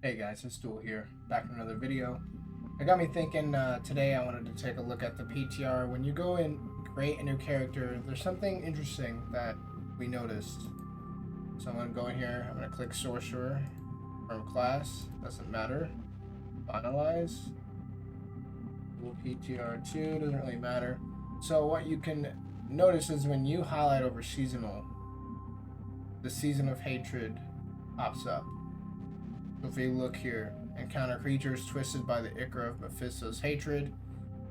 Hey guys, it's Duel here, back in another video. It got me thinking today I wanted to take a look at the PTR. When you go and create a new character, there's something interesting that we noticed. So I'm going to go in here, I'm going to click Sorcerer, from class, doesn't matter, finalize, Duel PTR2, doesn't really matter. So what you can notice is when you highlight over seasonal, the Season of Hatred pops up. If we look here, encounter creatures twisted by the ichor of Mephisto's hatred,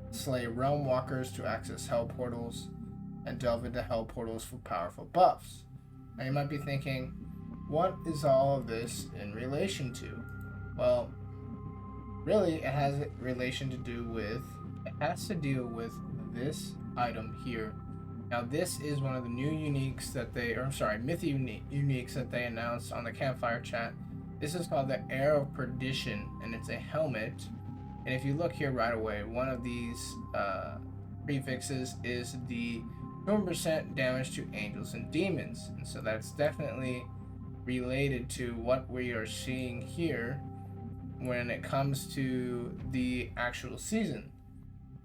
slay realm walkers to access hell portals, and delve into hell portals for powerful buffs. Now you might be thinking, what is all of this in relation to? Well, really it has relation to do with, it has to deal with this item here. Now this is one of the new uniques that they, myth uniques that they announced on the campfire chat. This is called the Heir of Perdition, and it's a helmet. And if you look here right away, one of these prefixes is the 2% damage to angels and demons. And so that's definitely related to what we are seeing here when it comes to the actual season.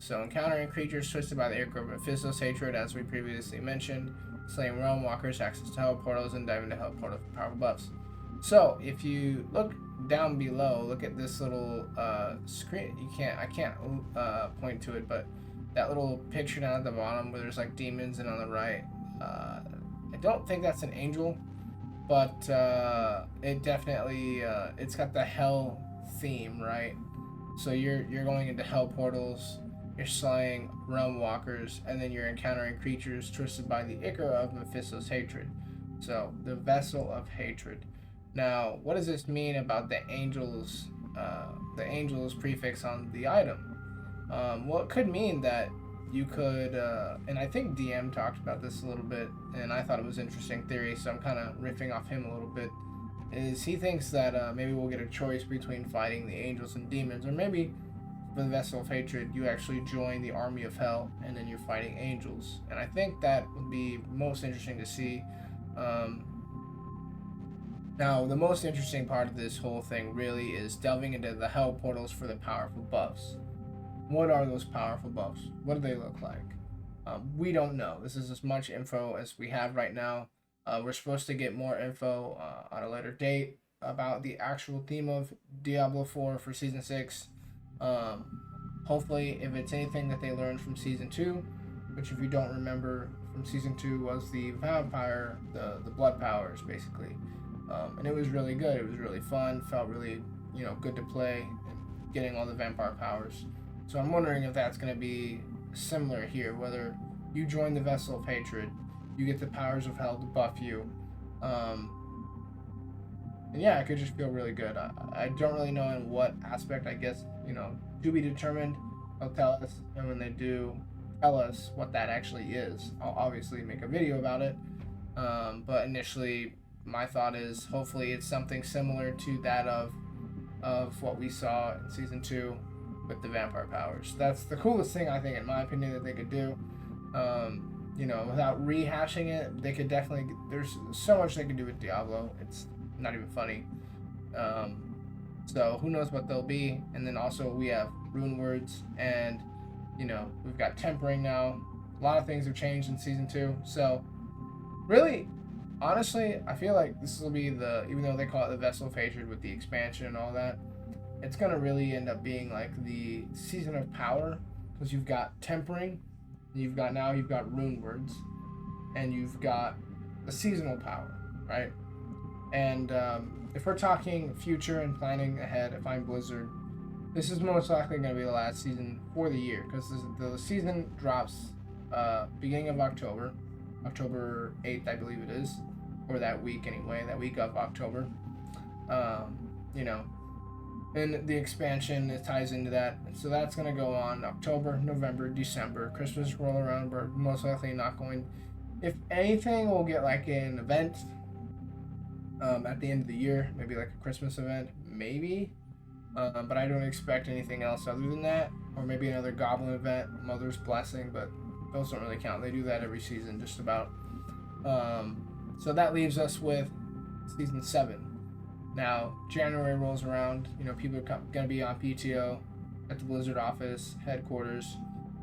So encountering creatures twisted by the ichor of Mephisto's hatred, as we previously mentioned, slaying realm walkers, access to hell portals, and diving into hell portals for powerful buffs. So if you look down below, look at this little screen. I can't point to it, but that little picture down at the bottom where there's like demons, and on the right, I don't think that's an angel, but it definitely it's got the hell theme, right? So you're going into hell portals, you're slaying realm walkers, and then you're encountering creatures twisted by the ichor of Mephisto's hatred. So the vessel of hatred. Now, what does this mean about the angel's prefix on the item? Well, it could mean that you could, and I think DM talked about this a little bit, and I thought it was an interesting theory, so I'm kind of riffing off him a little bit, is he thinks that maybe we'll get a choice between fighting the angels and demons, or maybe for the Vessel of Hatred, you actually join the army of hell, and then you're fighting angels. And I think that would be most interesting to see. Now, the most interesting part of this whole thing really is delving into the hell portals for the powerful buffs. What are those powerful buffs? What do they look like? We don't know. This is as much info as we have right now. We're supposed to get more info on a later date about the actual theme of Diablo 4 for Season 6. Hopefully, if it's anything that they learned from Season 2, which if you don't remember from Season 2 was the vampire, the blood powers, basically. And it was really good. It was really fun. Felt really, good to play and getting all the vampire powers. So I'm wondering if that's going to be similar here. Whether you join the Vessel of Hatred, you get the powers of hell to buff you. And yeah, it could just feel really good. I don't really know in what aspect. I guess to be determined. They'll tell us, and when they do tell us what that actually is, I'll obviously make a video about it. But initially, my thought is hopefully it's something similar to that of what we saw in Season 2 with the vampire powers. That's the coolest thing, I think, in my opinion, that they could do. Without rehashing it, they could definitely, there's so much they could do with Diablo. It's not even funny. So who knows what they'll be. And then also we have rune words, and we've got tempering now. A lot of things have changed in Season 2. So really, honestly, I feel like this will be even though they call it the Vessel of Hatred with the expansion and all that, it's going to really end up being like the Season of Power, because you've got tempering, you've got rune words, and you've got the seasonal power, right? And if we're talking future and planning ahead, if I'm Blizzard, this is most likely going to be the last season for the year, because the season drops beginning of October 8th, I believe it is, or that week anyway, that week of October. And the expansion, it ties into that. So that's going to go on October, November, December. Christmas roll around, but most likely not going. If anything, we'll get like an event at the end of the year, maybe like a Christmas event, maybe. But I don't expect anything else other than that, or maybe another Goblin event, Mother's Blessing, but those don't really count. They do that every season, just about. So that leaves us with Season 7. Now, January rolls around, people are going to be on PTO at the Blizzard office, headquarters.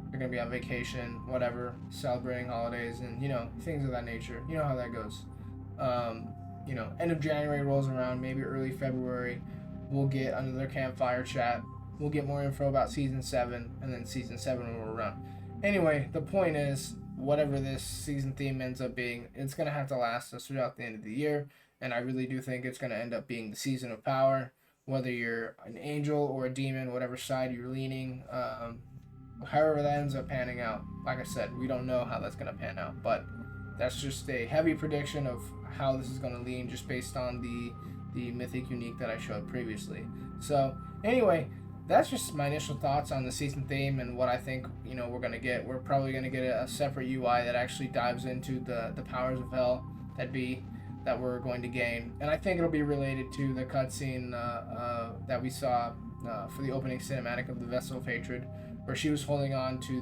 They're going to be on vacation, whatever, celebrating holidays and, things of that nature. You know how that goes. End of January rolls around, maybe early February. We'll get another campfire chat. We'll get more info about Season 7, and then Season 7 will run. Anyway, the point is, whatever this season theme ends up being, it's going to have to last us throughout the end of the year. And I really do think it's going to end up being the Season of Power, whether you're an angel or a demon, whatever side you're leaning, however that ends up panning out. Like I said, we don't know how that's going to pan out, but that's just a heavy prediction of how this is going to lean just based on the Mythic Unique that I showed previously. So anyway, that's just my initial thoughts on the season theme and what I think we're going to get. We're probably going to get a separate UI that actually dives into the powers of hell that we're going to gain, and I think it'll be related to the cutscene that we saw for the opening cinematic of the Vessel of Hatred, where she was holding on to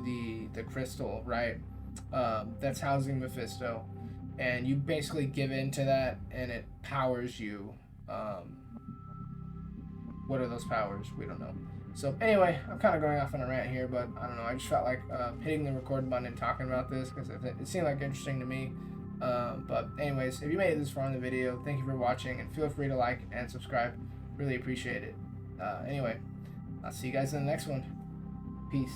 the crystal, right? That's housing Mephisto, and you basically give in to that, and it powers you. What are those powers? We don't know. So anyway, I'm kind of going off on a rant here, but I don't know. I just felt like hitting the record button and talking about this because it seemed like interesting to me. But anyways, if you made it this far in the video, thank you for watching, and feel free to like and subscribe. Really appreciate it. Anyway, I'll see you guys in the next one. Peace.